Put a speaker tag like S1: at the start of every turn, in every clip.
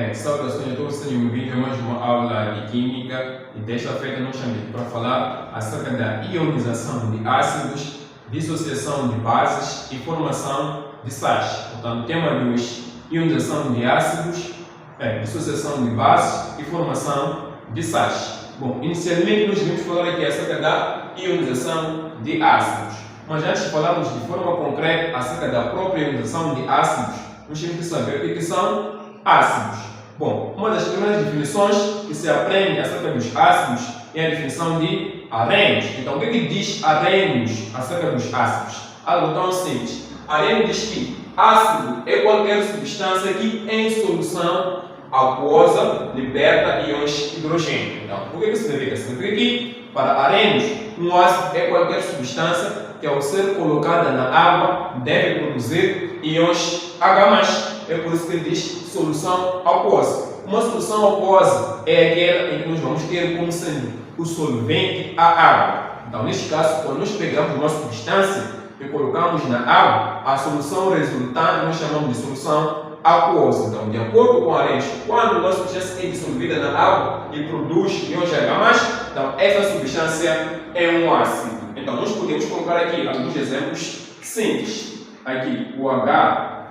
S1: Bem, saudações a todos, sejam bem-vindos a mais uma aula de Química e desta feita nós estamos aqui para falar acerca da ionização de ácidos, dissociação de bases e formação de sais. Portanto, o tema de hoje, ionização de ácidos, dissociação de bases e formação de sais. Bom, inicialmente nós vamos falar aqui acerca da ionização de ácidos, mas antes de falarmos de forma concreta acerca da própria ionização de ácidos, nós temos que saber o que são ácidos. Bom, uma das primeiras definições que se aprende acerca dos ácidos é a definição de Arrhenius. Então, o que diz Arrhenius acerca dos ácidos? Algo tão simples. Arrhenius diz que ácido é qualquer substância que, em solução aquosa, liberta íons de hidrogênio. Então, o que significa? Significa que, para Arrhenius, um ácido é qualquer substância que, ao ser colocada na água, deve produzir íons H+. É por isso que ele diz solução aquosa. Uma solução aquosa é aquela em que nós vamos ter como sendo o solvente a água. Então, neste caso, quando nós pegamos uma substância e colocamos na água, a solução resultante nós chamamos de solução aquosa. Então, de acordo com Arrhenius, quando uma substância é dissolvida na água e produz íons H+, então essa substância é um ácido. Então, nós podemos colocar aqui alguns exemplos simples. Aqui, o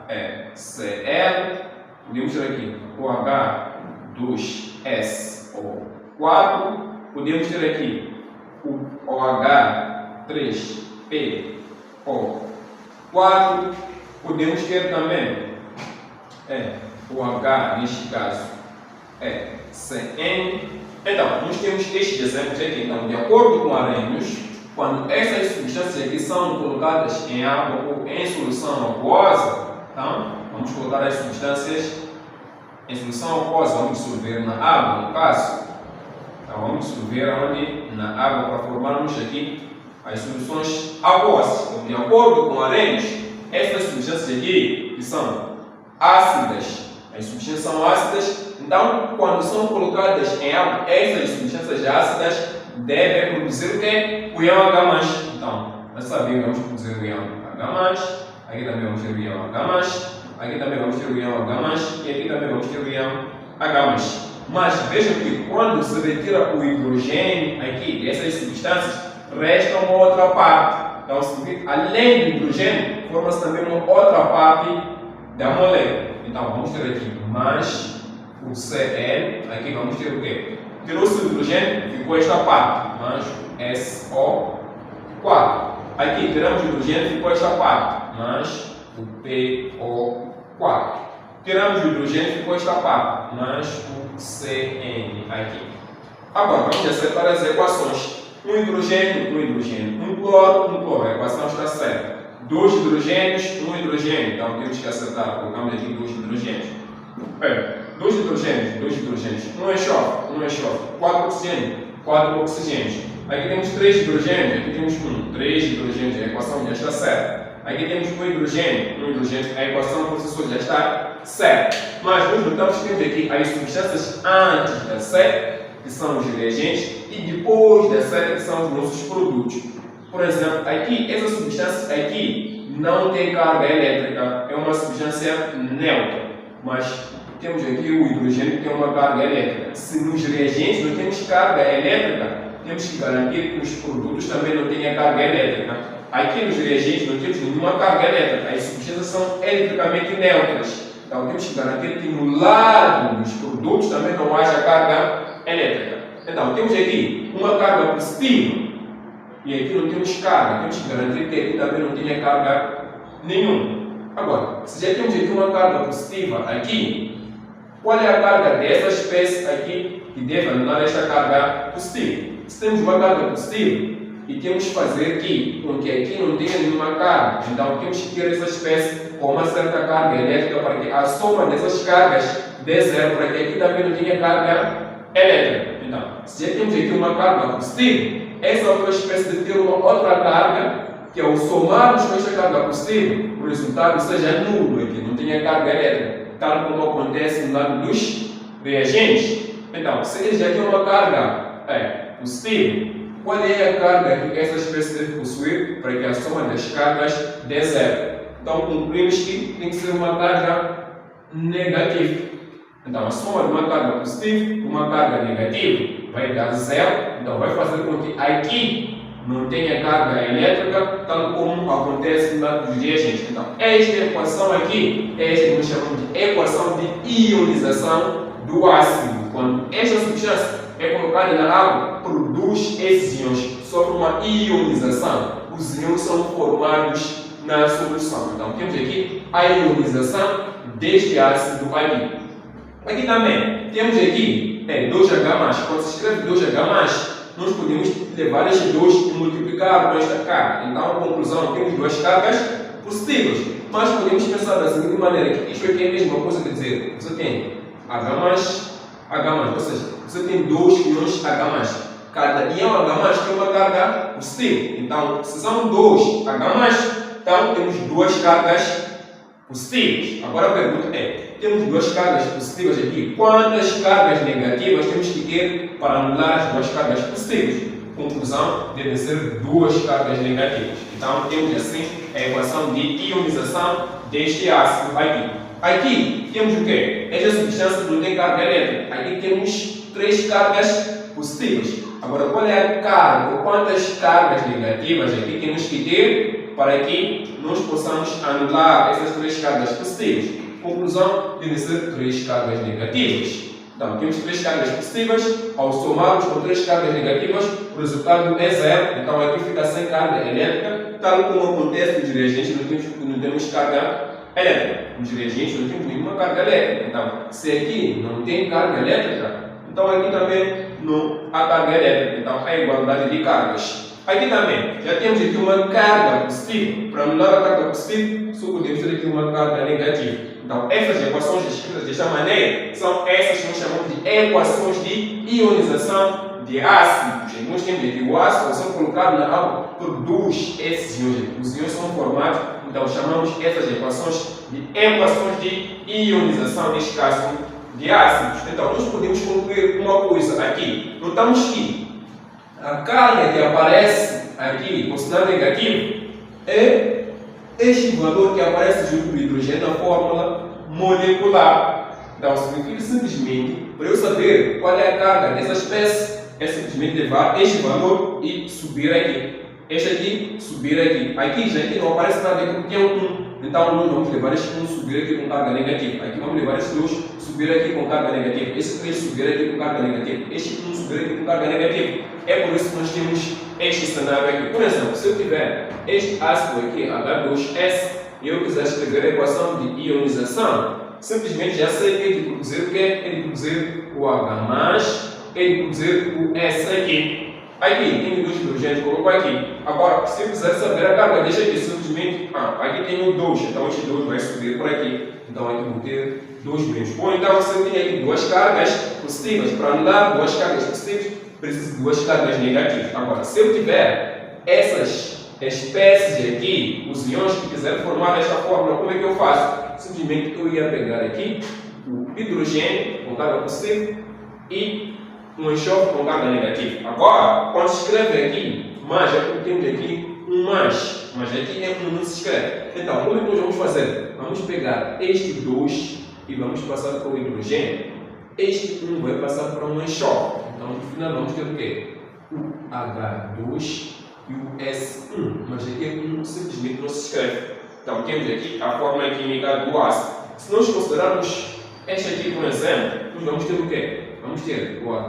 S1: HCl, podemos ter aqui o H2SO4, podemos ter aqui o OH3PO4, podemos ter também o H, neste caso, CN. Então, nós temos estes exemplos aqui. Então, de acordo com Arrhenius, quando essas substâncias aqui são colocadas em água ou em solução aquosa, então, vamos colocar as substâncias em solução aquosa, vamos dissolver na água, no caso. Então, vamos dissolver onde? Na água, para formarmos aqui as soluções aquosas. Então, de acordo com Arrhenius, essas substâncias aqui, que são ácidas, as substâncias são ácidas, então, quando são colocadas em água, essas substâncias ácidas devem produzir o quê? O íon H+. Então, nós sabemos que vamos produzir o íon H+, aqui também vamos ter o íon H+, aqui também vamos ter o íon H+, e aqui também vamos ter o íon H+. Mas vejam que quando se retira o hidrogênio aqui dessas substâncias, resta uma outra parte. Então, além do hidrogênio, forma-se também uma outra parte da molécula. Então, vamos ter aqui mais o Cl, aqui vamos ter o quê? Tirou-se o hidrogênio, ficou esta parte, mais o SO4. Aqui tiramos o hidrogênio, ficou esta parte, mais o PO4. Tiramos o hidrogênio, ficou esta parte, mais o CN aqui. Agora, vamos acertar as equações. Um hidrogênio, um cloro. A equação está certa. 2 hidrogênios, 1 hidrogênio. Então, temos que acertar. Colocamos aqui 2 hidrogênios. 2 hidrogênios. 1 enxofre. 4 oxigênios. Aqui temos 3 hidrogênios. Aqui temos 3 hidrogênios. A equação já está certa. Aqui temos 1 hidrogênio. A equação do professor já está certa. Mas nós notamos que temos aqui as substâncias antes da seta, que são os reagentes, e depois da seta, que são os nossos produtos. Por exemplo, aqui, essa substância aqui não tem carga elétrica, é uma substância neutra. Mas temos aqui o hidrogênio que tem uma carga elétrica. Se nos reagentes não temos carga elétrica, temos que garantir que os produtos também não tenham carga elétrica. Aqui nos reagentes não temos nenhuma carga elétrica, as substâncias são eletricamente neutras. Então temos que garantir que no lado dos produtos também não haja carga elétrica. Então temos aqui uma carga positiva e aqui não temos carga, temos que garantir que aqui também não tenha carga nenhuma. Agora, se já temos aqui uma carga positiva aqui, qual é a carga dessa espécie aqui que deve anular esta carga positiva? Se temos uma carga positiva e temos que fazer aqui com que aqui não tenha nenhuma carga, então temos que ter essa espécie com uma certa carga elétrica para que a soma dessas cargas dê zero, para que aqui também não tenha carga elétrica. Então, se já temos aqui uma carga positiva, essa outra espécie de ter uma outra carga, que ao somarmos com esta carga positiva, o resultado seja nulo aqui, não tenha carga elétrica, tal como acontece no lado dos reagentes. Então, se ele já tem uma carga positiva, qual é a carga que essa espécie deve possuir para que a soma das cargas dê zero? Então, concluímos que tem que ser uma carga negativa. Então, a soma de uma carga positiva e uma carga negativa vai dar zero. Então, vai fazer com que aqui não tenha carga elétrica, tal como acontece nos reagentes. Então, esta equação aqui é esta que nós chamamos de equação de ionização do ácido. Quando esta substância é colocada na água, produz esses íons, sofre uma ionização. Os íons são formados na solução. Então, temos aqui a ionização deste ácido aqui. Aqui também temos aqui 2H+. Quando se escreve 2H+, nós podemos levar este 2 e multiplicar com esta carga. Então, a conclusão, temos duas cargas positivas. Mas podemos pensar da seguinte maneira, que isto aqui é a mesma coisa, quer dizer, você tem H+, H+, ou seja, você tem dois íons H+. Cada íon H+, tem uma carga positiva. Então, se são dois H+, então temos duas cargas positivas. Agora a pergunta é, temos duas cargas positivas aqui, quantas cargas negativas temos que ter para anular as duas cargas positivas? Conclusão, devem ser duas cargas negativas. Então, temos assim a equação de ionização deste ácido aqui. Aqui temos o quê? Esta substância não tem carga elétrica. Aqui temos três cargas positivas. Agora, qual é a carga? Quantas cargas negativas aqui temos que ter para que nós possamos anular essas três cargas positivas? Conclusão, devem ser três cargas negativas. Então, temos três cargas positivas, ao somarmos com três cargas negativas, o resultado é zero. Então, aqui fica sem carga elétrica, tal como acontece nos reagentes, não temos carga elétrica. Nos reagentes não temos nenhuma carga elétrica. Então, se aqui não tem carga elétrica, então aqui também não há carga elétrica. Então, há igualdade de cargas. Aqui também, já temos aqui uma carga positiva. Para anular a carga positiva, só podemos ter aqui uma carga negativa. Então, essas equações escritas desta maneira são essas que nós chamamos de equações de ionização de ácidos. Nós temos aqui o ácido, são colocado na água, produz esses íons. Os íons são formados, então chamamos essas equações de ionização, neste caso, de ácidos. Então, nós podemos concluir uma coisa aqui. Notamos que a carga que aparece aqui, com sinal negativo, é este valor que aparece junto do hidrogênio na fórmula molecular. Então, significa simplesmente, para eu saber qual é a carga dessa espécie, é simplesmente levar este valor e subir aqui. Este aqui, subir aqui. Aqui já aqui não aparece nada, aqui porque é um 1. Então, nós vamos levar este 1 subir aqui com carga negativa. Aqui vamos levar este 2 subir aqui com carga negativa. Este 3 subir aqui com carga negativa. Este 1 subir aqui com carga negativa. É por isso que nós temos este cenário aqui. Por exemplo, se eu tiver este ácido aqui, H2S, e eu quiser escrever a equação de ionização, simplesmente já sei que é de produzir o quê? É de produzir o H+, é de produzir o S aqui. Aqui tem dois hidrogênios, colocou aqui. Agora, se eu quiser saber a carga, deixa aqui simplesmente. Aqui tem o 2, então este 2 vai subir por aqui. Então aqui vou ter 2 menos. Bom, então se eu tenho aqui duas cargas positivas, para anular duas cargas positivas, preciso de duas cargas negativas. Agora, se eu tiver essas espécies aqui, os íons que quiser formar esta fórmula, como é que eu faço? Simplesmente eu ia pegar aqui o hidrogênio com carga positiva e um enxofre com carga negativa. Agora, quando se escreve aqui, mais, é porque temos aqui um mais, mas aqui é como não se escreve. Então, como é que nós vamos fazer? Vamos pegar este 2 e vamos passar para o hidrogênio. Este 1 vai passar para um enxofre. Então, no final, vamos ter o quê? O H2 e o S1. Mas aqui é como simplesmente não se escreve. Então, temos aqui a fórmula química do ácido. Se nós considerarmos este aqui como exemplo, nós vamos ter o quê? Vamos ter o H+,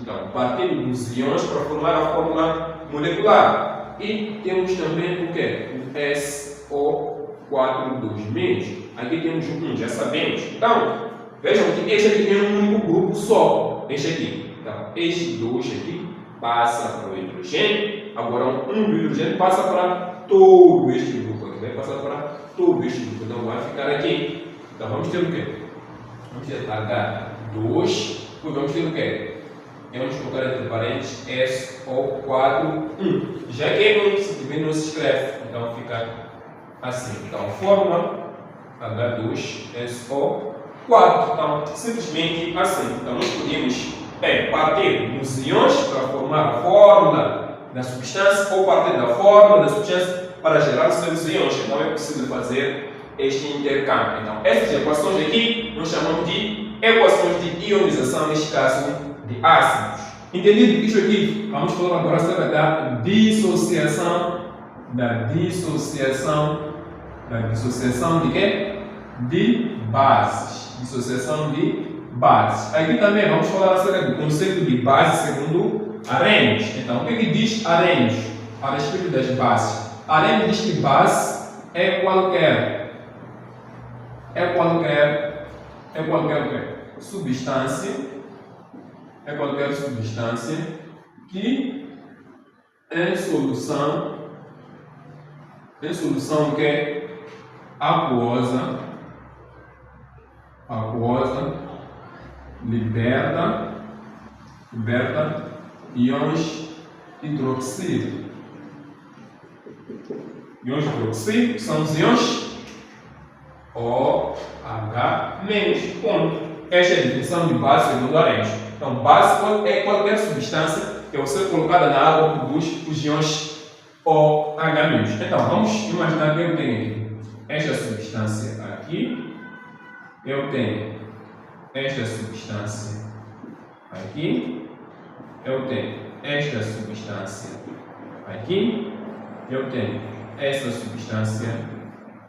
S1: então, partindo dos íons para formar a fórmula molecular. E temos também o quê? O SO4 Aqui temos o 1, já sabemos. Então, vejam que este aqui tem um único grupo só. Este aqui. Então, este 2 aqui passa para o hidrogênio. Agora, um do hidrogênio passa para todo este grupo aqui. Vai passar para todo este grupo. Então, vai ficar aqui. Então, vamos ter o quê? Vamos ter H2. Vamos ter o quê? Vamos colocar entre parênteses SO4. Já que simplesmente não se escreve. Então, fica assim. Então, fórmula H2SO4. Então, simplesmente assim. Então, nós podemos partir dos íons para formar a fórmula da substância ou partir da fórmula da substância para gerar os seus íons. Então, é possível fazer este intercâmbio. Então, essas equações aqui nós chamamos de equações de ionização, neste caso, de ácidos. Entendido isso aqui? Vamos falar agora acerca da dissociação de quê? De bases. Dissociação de bases. Aqui também vamos falar acerca do conceito de base segundo Arrhenius. Então, o que diz Arrhenius a respeito das bases? Arrhenius diz que base é qualquer substância que em solução que é aquosa liberta íons hidroxilo. Íons hidroxilo são os íons OH-. Ponto. Esta é a definição de base segundo Arrhenius. Então, base é qualquer substância que ao ser colocada na água produz os íons OH-. Então, vamos imaginar que eu tenho esta substância aqui, eu tenho esta substância aqui, eu tenho esta substância aqui, eu tenho esta substância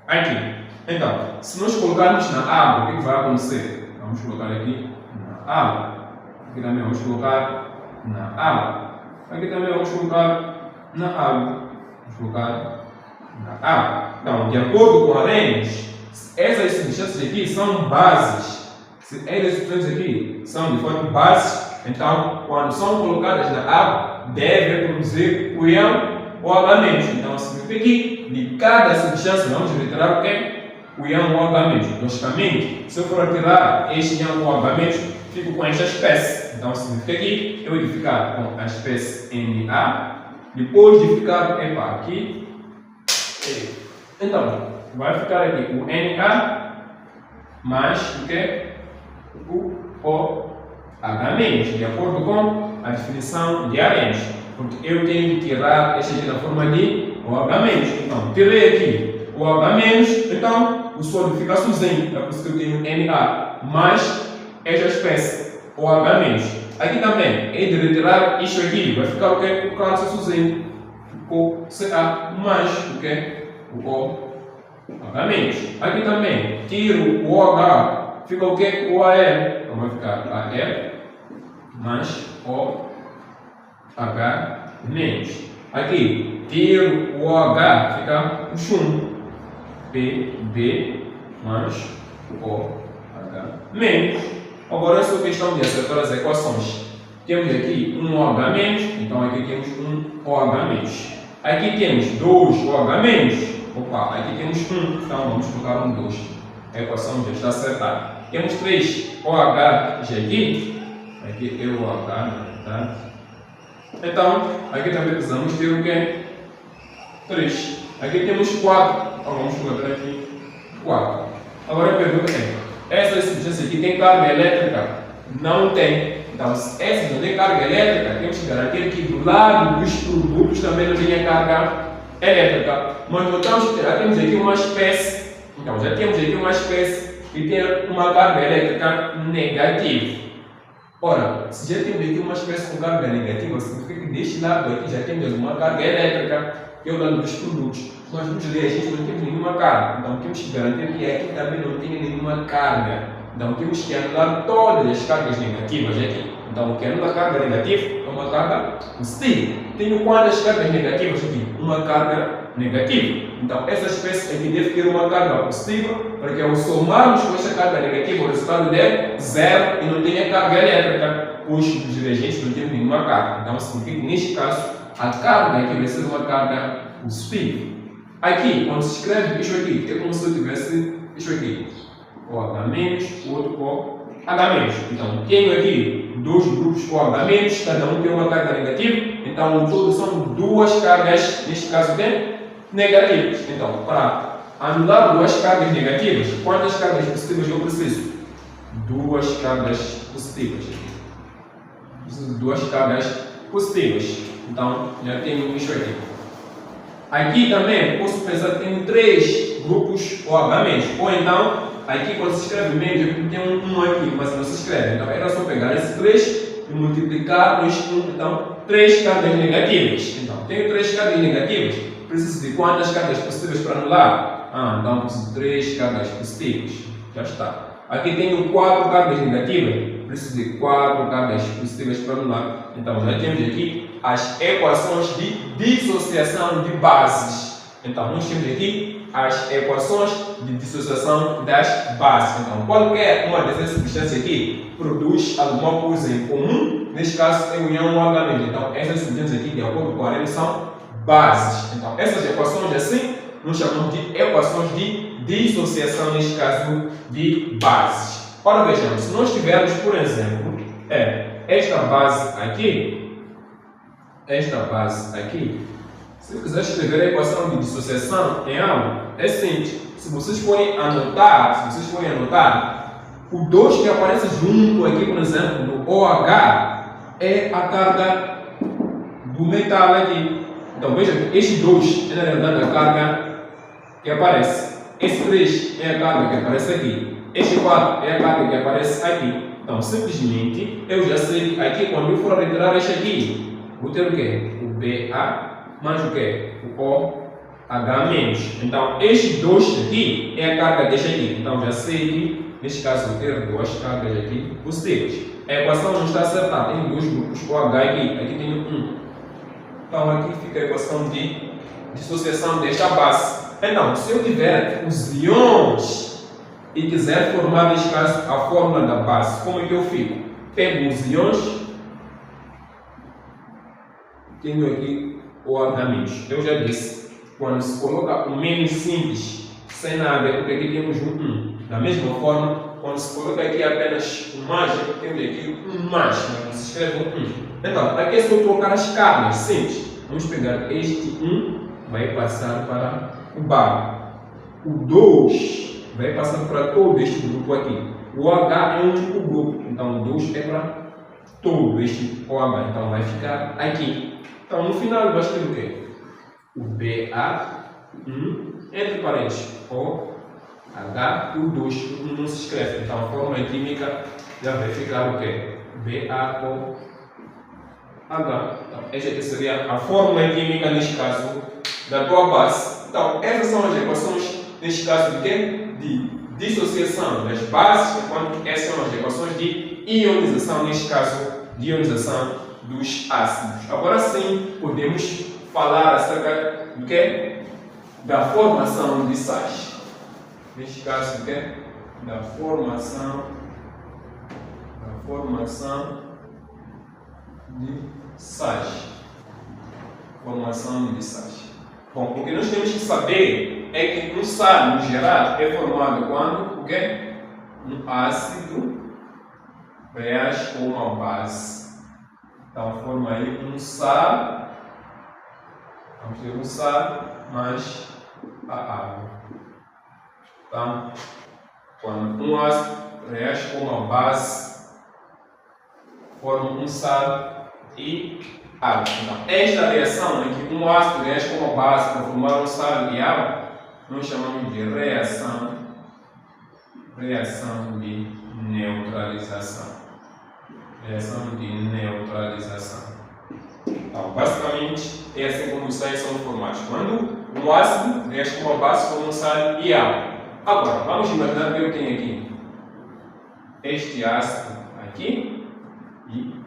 S1: aqui. Então, se nós colocarmos na água, o que vai acontecer? Vamos colocar aqui na água. Aqui também vamos colocar na água. Aqui também vamos colocar na água. Vamos colocar na água. Então, de acordo com Arrhenius, essas substâncias aqui são bases. Se essas substâncias aqui são de forma base, então, quando são colocadas na água, devem produzir o íon OH-. Então, significa que de cada substância vamos retirar o quê? O íon OH-. Logicamente, se eu for retirar este íon OH-, fico com esta espécie. Então, significa que eu vou ficar com a espécie Na, depois de ficar aqui, então, vai ficar aqui o Na mais o que? O OH-, de acordo com a definição de Arrhenius. Porque eu tenho que tirar esta aqui na forma de OH-. Então, tirei aqui o OH-, então o sólido fica sozinho. É por isso que eu tenho Na mais esta espécie OH-. Aqui também é de retirar isto aqui, vai ficar o que? O cálcio sozinho. Ficou Ca mais o que? O OH-. Aqui também tiro o OH, fica o que? O Al. Então vai ficar Al mais OH-. Aqui tiro o OH, fica o chumbo. Pb mais OH-. Agora é só questão de acertar as equações. Temos aqui um OH-, então aqui temos um OH-. Aqui temos dois OH-. Opa, aqui temos um, então vamos colocar um 2. A equação já está acertada. Temos 3 OH aqui. Aqui é o OH, na verdade. Então, aqui também precisamos ter o quê? 3. Aqui temos 4. Então vamos colocar aqui 4. Agora a pergunta é: essa substância aqui tem carga elétrica? Não tem. Então, se essa não tem carga elétrica, temos que garantir que do lado dos produtos também não tenha carga elétrica. Mas notamos que já temos aqui uma espécie. Então, já temos aqui uma espécie que tem uma carga elétrica negativa. Ora, se já temos aqui uma espécie com carga negativa, significa que deste lado aqui já temos uma carga elétrica, que é o lado dos produtos. Mas nos reagentes não temos nenhuma carga. Então, temos que garantir que aqui também não tem nenhuma carga. Então, temos que anular todas as cargas negativas aqui. Então, o que anula a carga negativa é uma carga positiva. Tenho quantas cargas negativas aqui? Uma carga negativa. Então, essa espécie aqui deve ter uma carga positiva, porque ao somarmos com esta carga negativa, o resultado é 0 e não tem a carga elétrica, pois os reagentes não têm nenhuma carga. Então, significa que neste caso, a carga aqui vai ser uma carga positiva. Aqui, quando se escreve isto aqui, é como se eu tivesse isto aqui. OH-, o outro OH-. Então, tenho aqui dois grupos OH-, cada um tem uma carga negativa. Então, no todo são duas cargas, neste caso, negativas. Então, para anular duas cargas negativas, quantas cargas positivas eu preciso? Duas cargas positivas. Preciso de duas cargas positivas. Então, já tenho isto aqui. Aqui também posso pensar que tenho três grupos OH-, ou então aqui quando se escreve menos, é porque tem um 1 aqui, mas não se escreve. Então era só pegar esse 3 e multiplicar por este 1. Então, 3 cargas negativas. Então, tenho 3 cargas negativas. Preciso de quantas cargas positivas para anular? Então preciso de 3 cargas positivas. Já está. Aqui tenho 4 cargas negativas. Preciso de 4 cargas positivas para anular. Então, já temos aqui as equações de dissociação de bases. Então, nós temos aqui as equações de dissociação das bases. Então, qualquer uma dessas substâncias aqui produz alguma coisa em comum. Neste caso, é união OH-. Então, essas substâncias aqui, de acordo com a lei, são bases. Então, essas equações assim, nós chamamos de equações de dissociação, neste caso, de bases. Ora, vejamos, se nós tivermos, por exemplo, esta base aqui, se eu quiser escrever a equação de dissociação em algo, é simples. Se vocês forem anotar, o 2 que aparece junto aqui, por exemplo, no OH, é a carga do metal aqui. Então veja que este 2 é na verdade a carga que aparece. Esse 3 é a carga que aparece aqui. Este 4 é a carga que aparece aqui. Então simplesmente eu já sei que aqui quando eu for retirar este aqui, vou ter o quê? O BA mais o quê? O OH-. Então este 2 aqui é a carga deste aqui. Então já sei que neste caso vou ter 2 cargas aqui positivas. A equação não está acertada. Tem 2 grupos OH aqui. Aqui tem 1. Então aqui fica a equação de dissociação desta base. Então, se eu tiver os íons e quiser formar, neste caso, a fórmula da base, como é que eu fico? Pego os íons, tenho aqui o OH-. Eu já disse, quando se coloca o menos simples, sem nada, é porque aqui temos um 1. Da mesma forma, quando se coloca aqui apenas um mais, é porque temos aqui um mais, mas não se escreve um 1. Então, aqui é só trocar as cargas simples. Vamos pegar este 1, vai passar para o bar. O 2 vai passar para todo este grupo aqui. O H é um único grupo, então o 2 é para todo este OH. Então vai ficar aqui. Então no final vai escrever o quê? O BA, entre parênteses, OH, o 2 não se escreve. Então a fórmula química já vai ficar o quê? BaOH. Então, esta aqui seria a fórmula química, neste caso, da tua base. Então, essas são as equações, neste caso, de quê? De dissociação das bases, enquanto essas são as equações de ionização, neste caso, de ionização dos ácidos. Agora sim, podemos falar acerca do quê? Da formação de sais. Neste caso, do quê? Da formação de sais. Formação de sais. Bom, o que nós temos que saber é que um sal, no geral, é formado quando o quê? Um ácido reage com uma base. Então, forma aí um sal. Vamos ter um sal mais a água. Então, quando um ácido reage com uma base, forma um sal e água. Então, esta reação em que um ácido reage com uma base para formar um sal e água, nós chamamos de reação de neutralização. Reação de neutralização. Então, basicamente, é assim como os sais são formados. Quando um ácido reage com uma base forma um sal e água. Agora, vamos imaginar que eu tenho aqui este ácido aqui e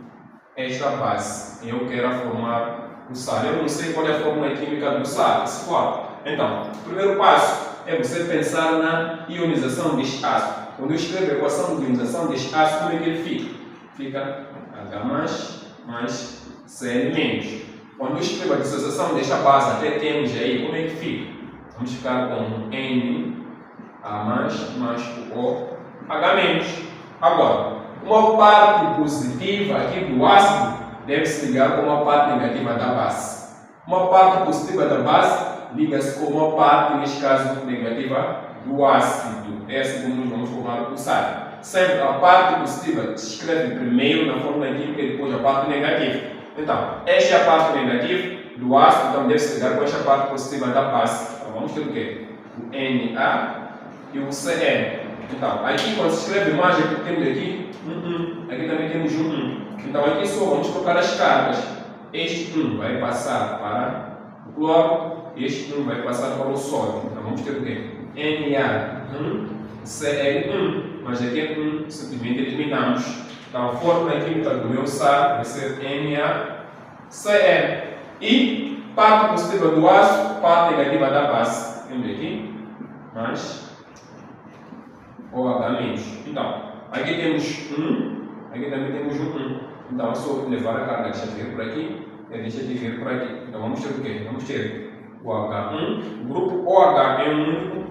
S1: esta base. Eu quero formar o sal. Eu não sei qual é a fórmula química do sal. Se for. Então, o primeiro passo é você pensar na ionização deste ácido. Quando eu escrevo a equação de ionização deste ácido, como é que ele fica? Fica H mais Cl-. Quando eu escrevo a dissociação desta base, até temos aí, como é que fica? Vamos ficar com NA mais o OH-. Agora, uma parte positiva aqui do ácido deve se ligar com uma parte negativa da base. Uma parte positiva da base liga-se com uma parte, neste caso, negativa do ácido. É assim como nós vamos formar o sal. Sempre a parte positiva se escreve primeiro na fórmula química e depois a parte negativa. Então, esta é a parte negativa do ácido, então deve se ligar com esta parte positiva da base. Então, vamos ter o quê? O Na e o Cn. Então, aqui quando se escreve mais, aqui temos aqui aqui também temos um. Então, aqui só vamos trocar as cargas. Este 1 vai passar para o cloro e este 1 vai passar para o sódio. Então, vamos ter o quê? Na1, Cl1, mas aqui é 1, simplesmente eliminamos. Então, a fórmula química do meu sal vai ser NaCl. E parte positiva do ácido, parte negativa da base. Temos aqui, mais OH-. Então, aqui temos 1, aqui também temos um 1. Então, é só levar a carga, deixa de vir por aqui e deixa de vir por aqui. Então, vamos ter o quê? Vamos ter o H1, o grupo OH é um único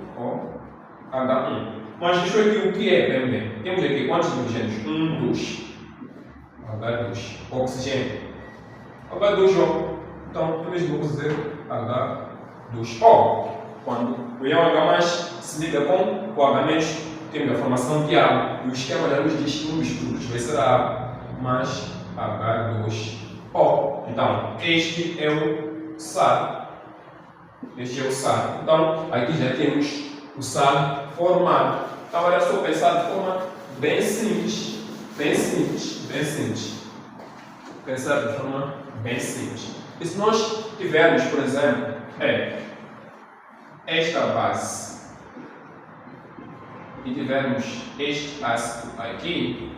S1: OH1. Mas deixa eu aqui o que é também. Temos aqui quantos hidrogênios? 1, 2. H2. Oxigênio. H2O. Então, eu mesmo vou dizer H2O. Quando o ião H+, se liga com o H-, temos a formação de água. E o esquema da luz diz que um dos produtos vai ser a água mais H2O. Então, este é o sal. Este é o sal. Então, aqui já temos o sal formado. Então, era só pensar de forma bem simples. Bem simples. Bem simples. Pensar de forma bem simples. E se nós tivermos, por exemplo, esta base e tivermos este ácido aqui,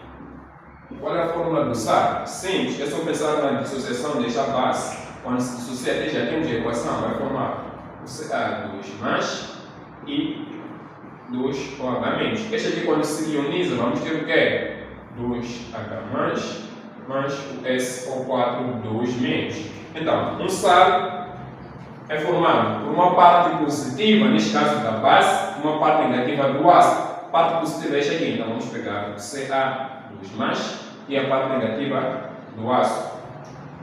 S1: qual é a fórmula do sal? Simples, é só pensar na dissociação desta base. Quando se dissocia, já temos a equação, vai formar o Ca2+ e 2OH-. Este aqui, quando se ioniza, vamos ter o quê? 2H+, mais o SO4, 2-. Então, um sal é formado por uma parte positiva, neste caso da base, uma parte negativa do ácido. A parte positiva é esta aqui, então vamos pegar o Ca2+, e a parte negativa do ácido,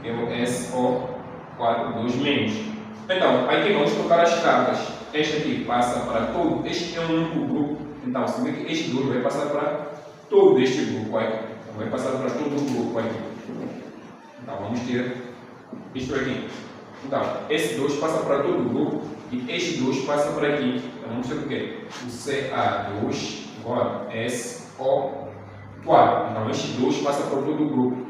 S1: que é o SO4, 2-. Então, aqui vamos trocar as cargas. Este aqui passa para todo, este é um único grupo, então se vê que este 2 vai passar para todo este grupo aqui. Então, vai passar para todo o grupo aqui. Então, vamos ter isto aqui. Então, esse 2 passa para todo o grupo e este 2 passa por aqui. Então, vamos ter o quê? O Ca2 agora SO4. Então, este 2 passa por todo o grupo.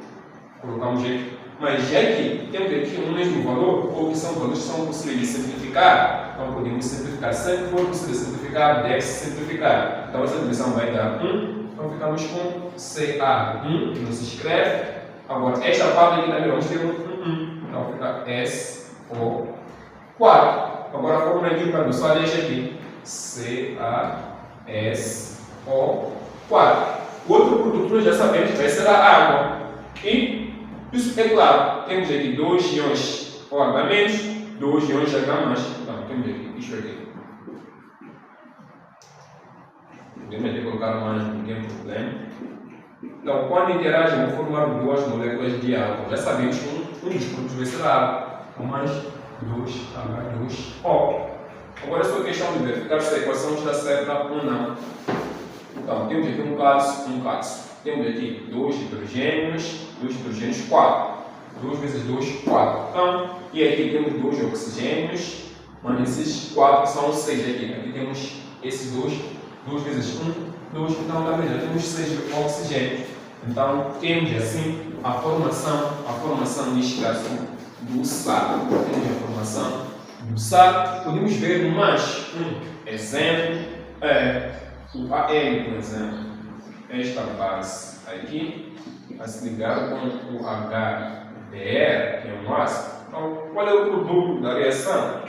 S1: Colocamos aqui. Mas já que temos aqui um mesmo valor, ou que são valores que são possíveis de simplificar, então podemos simplificar. Se for possível simplificar, deve-se simplificar. Então, essa divisão vai dar 1. Então, ficamos com Ca1, que não se escreve. Agora, esta parte aqui também vamos ter um 1. Então, fica SO4. Agora, a fórmula química do sal é esta aqui. CaSO4. O outro produto nós já sabemos que vai ser a água. E isso é claro, temos aqui 2 íons OH-, 2 íons H+. Então, temos aqui isto aqui. Podemos aqui colocar mais, não tem problema. Então, quando interagem, vão formar 2 moléculas de água. Já sabemos que um dos produtos vai ser a água. Então, mais 2H2O. Agora é só questão de verificar se a equação está certa ou não. Então, temos aqui um cátion. Temos aqui 2 hidrogênios, 4. 2 vezes 2, 4. Então, e aqui temos 2 oxigênios, mas esses 4 são 6 aqui. Aqui temos esses 2 vezes 1, 2. Então, também já temos 6 oxigênios. Então, temos assim a formação neste caso do sal. Temos a formação do sal. Podemos ver mais um exemplo. O Al, por exemplo. Esta base aqui a se ligar com o HBr, que é um ácido. Então, qual é o produto da reação?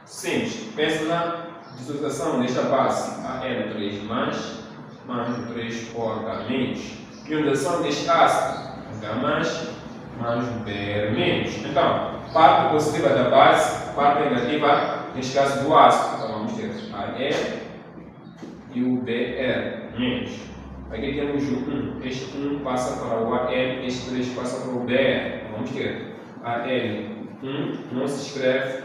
S1: Simples. Pensa na dissociação desta base, Al3+, mais o 3OH-. Ionização deste ácido, H+, mais o Br-. Então, parte positiva da base, parte negativa, neste caso do ácido. Então, vamos ter Al e o Br-. Aqui temos o 1. Este 1 passa para o Al, este 3 passa para o Br. Vamos ter Al1 não se escreve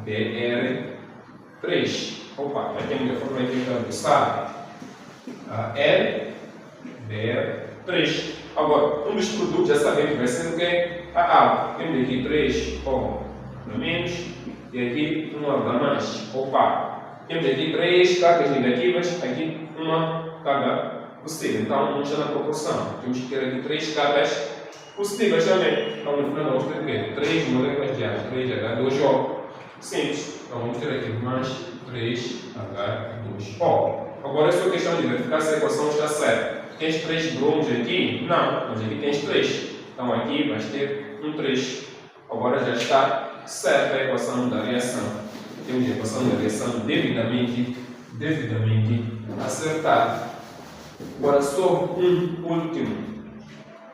S1: Br3. Opa, já temos a forma aqui do sal. Al, Br3. Agora, um dos produtos já sabemos que vai ser o quê? A água. Temos aqui 3O no menos e aqui 1H+. Opa, temos aqui 3 cargas negativas, aqui uma carga positiva. Então, vamos estar na proporção. Temos que ter aqui 3 cargas positivas também. Então, no final, vamos ter o quê? 3 moléculas de ar, 3H2O. Simples. Então, vamos ter aqui mais 3H2O. Agora, é só questão de verificar se a equação está certa. Tens 3 bromos aqui? Não, mas aqui tens 3. Então, aqui vais ter um 3. Agora já está certa a equação da reação. Temos a equação da reação devidamente acertada. Agora, só um último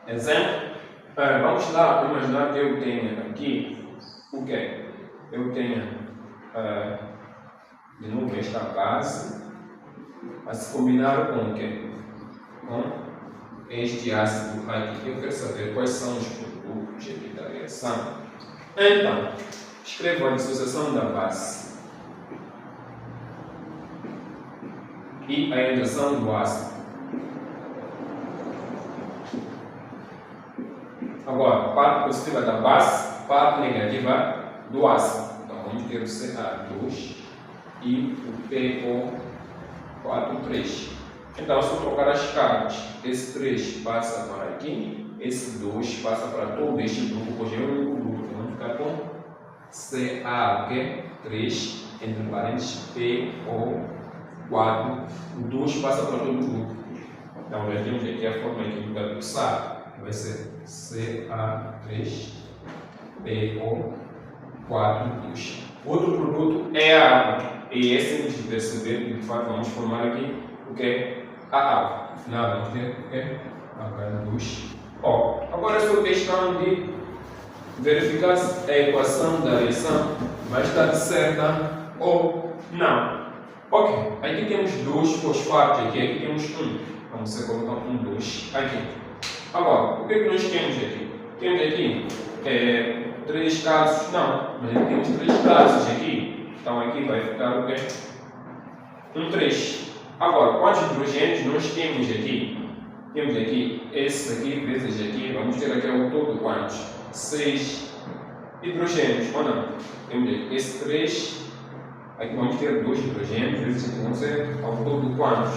S1: exemplo. Vamos lá imaginar que eu tenha aqui o quê? Eu tenha de novo esta base a se combinar com o quê? Com este ácido aqui. Eu quero saber quais são os produtos aqui da reação. Então, escrevo a dissociação da base e a injeção do ácido. Agora, parte positiva da base, parte negativa do ácido. Então, vamos ter o Ca2 e o PO43. Então, se eu trocar as cargas, esse 3 passa para aqui, esse 2 passa para todo este grupo, pois é o único grupo. Então, vamos ficar com Ca3, entre parênteses, PO4. O 2 passa para todo o grupo. Então, já temos aqui a forma química do Sa. Vai ser Ca3PO4. Outro produto é a água. E é simples de perceber que, de fato, vamos formar aqui o que? A água. No final, vamos ter o que? H2O. Agora, é só questão de verificar se a equação da reação vai estar certa ou não. Ok, aqui temos 2 fosfatos, aqui temos 1. Vamos colocar 1, 2 aqui. Agora, o que é que nós temos aqui? Temos aqui 3 casos, não, mas aqui temos 3 casos aqui. Então aqui vai ficar o quê? 3. Agora, quantos hidrogênios nós temos aqui? Temos aqui esse aqui vezes aqui, vamos ter aqui ao todo quantos? 6 hidrogênios, ou não? Temos aqui esse 3, aqui vamos ter 2 hidrogênios, vezes aqui vamos ter ao todo quantos?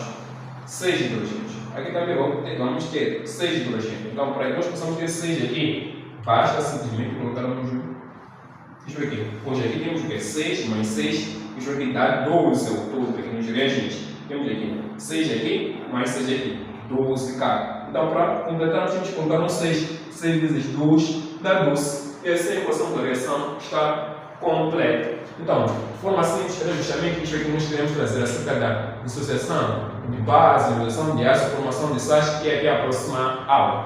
S1: 6 hidrogênios. Aqui também vamos ter 6 hidrogênios. Então, para que nós possamos ter 6 aqui, basta simplesmente colocarmos isto aqui. Hoje aqui temos o que? 6 mais 6, isto aqui dá 12 ao todo aqui nos reagentes. Temos aqui 6 aqui, mais 6 aqui, 12 cá. Então, para completarmos, temos que colocar um 6. 6 vezes 2 dá 12. E assim a equação da reação está completa. Então, de forma simples, era justamente isto que nós queremos trazer acerca da dissociação de base, dissociação de ácido, formação de sais, que é aqui a próxima aula.